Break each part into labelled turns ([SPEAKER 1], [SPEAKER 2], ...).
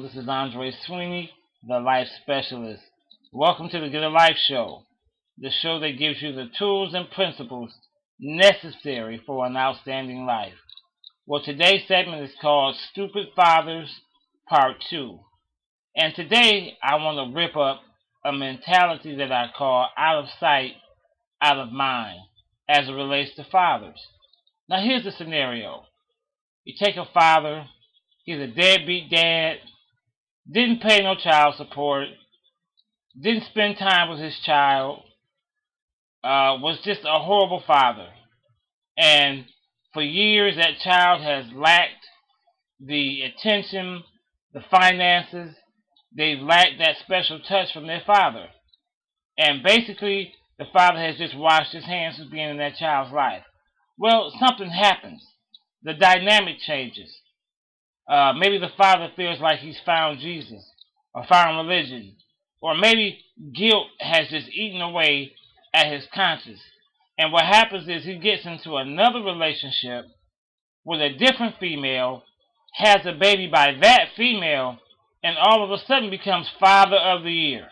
[SPEAKER 1] This is Andre Sweeney, the Life Specialist. Welcome to the Get a Life Show, the show that gives you the tools and principles necessary for an outstanding life. Well, today's segment is called Stupid Fathers, Part 2. And today I want to rip up a mentality that I call out of sight, out of mind, as it relates to fathers. Now here's the scenario. You take a father, he's a deadbeat dad, didn't pay no child support, didn't spend time with his child, was just a horrible father. And for years that child has lacked the attention, the finances, they've lacked that special touch from their father. And basically, the father has just washed his hands of being in that child's life. Well, something happens. The dynamic changes. Maybe the father feels like he's found Jesus or found religion. Or maybe guilt has just eaten away at his conscience. And what happens is he gets into another relationship with a different female, has a baby by that female, and all of a sudden becomes Father of the Year.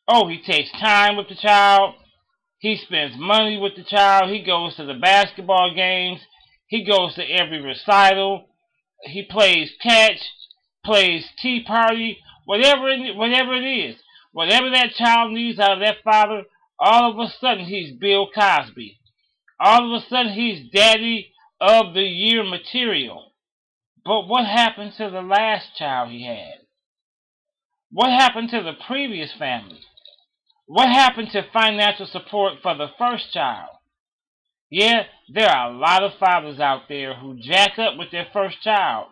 [SPEAKER 1] Oh, he takes time with the child. He spends money with the child. He goes to the basketball games. He goes to every recital. He plays catch, plays tea party, whatever it is. Whatever that child needs out of that father, all of a sudden he's Bill Cosby. All of a sudden he's Daddy of the Year material. But what happened to the last child he had? What happened to the previous family? What happened to financial support for the first child? Yeah, there are a lot of fathers out there who jack up with their first child,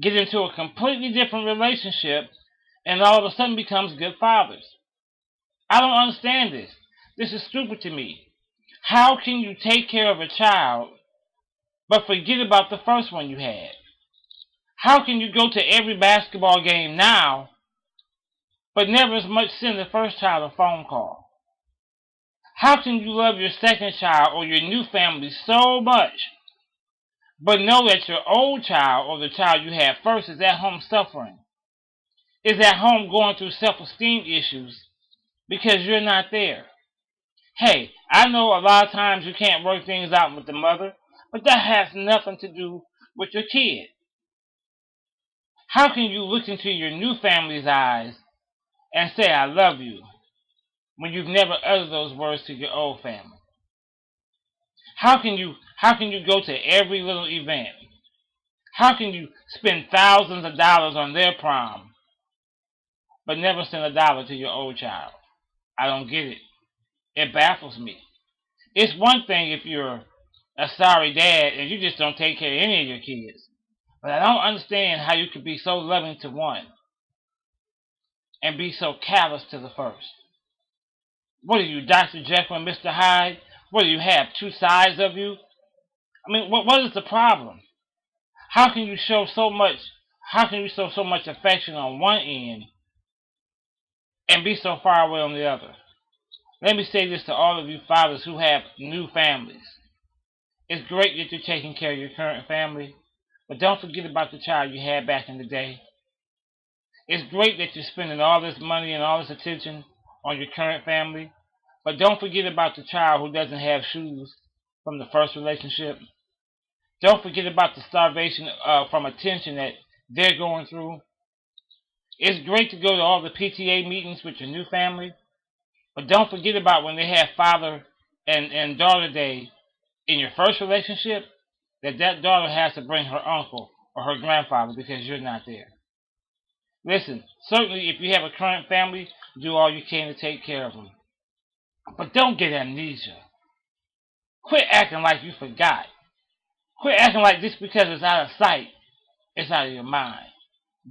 [SPEAKER 1] get into a completely different relationship, and all of a sudden becomes good fathers. I don't understand this. This is stupid to me. How can you take care of a child but forget about the first one you had? How can you go to every basketball game now but never as much send the first child a phone call? How can you love your second child or your new family so much, but know that your old child or the child you had first is at home suffering, is at home going through self-esteem issues because you're not there? Hey, I know a lot of times you can't work things out with the mother, but that has nothing to do with your kid. How can you look into your new family's eyes and say, I love you, when you've never uttered those words to your old family? How can you go to every little event? How can you spend thousands of dollars on their prom, but never send $1 to your old child? I don't get it. It baffles me. It's one thing if you're a sorry dad and you just don't take care of any of your kids. But I don't understand how you could be so loving to one and be so callous to the first. What are you, Dr. Jekyll and Mr. Hyde? What do you have, two sides of you? I mean, what is the problem? How can you show so much affection on one end and be so far away on the other? Let me say this to all of you fathers who have new families. It's great that you're taking care of your current family, but don't forget about the child you had back in the day. It's great that you're spending all this money and all this attention on your current family, but don't forget about the child who doesn't have shoes from the first relationship. Don't forget about the starvation from attention that they're going through. It's great to go to all the PTA meetings with your new family, but don't forget about when they have Father and Daughter Day in your first relationship, that daughter has to bring her uncle or her grandfather because you're not there. Listen, certainly if you have a current family, do all you can to take care of them. But don't get amnesia. Quit acting like you forgot. Quit acting like just because it's out of sight, it's out of your mind.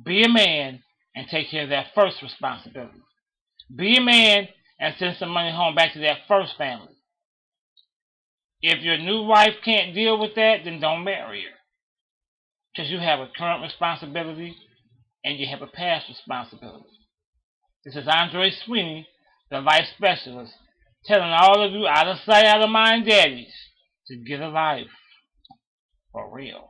[SPEAKER 1] Be a man and take care of that first responsibility. Be a man and send some money home back to that first family. If your new wife can't deal with that, then don't marry her. Because you have a current responsibility and you have a past responsibility. This is Andre Sweeney, the Life Specialist, telling all of you out of sight, out of mind daddies to get a life for real.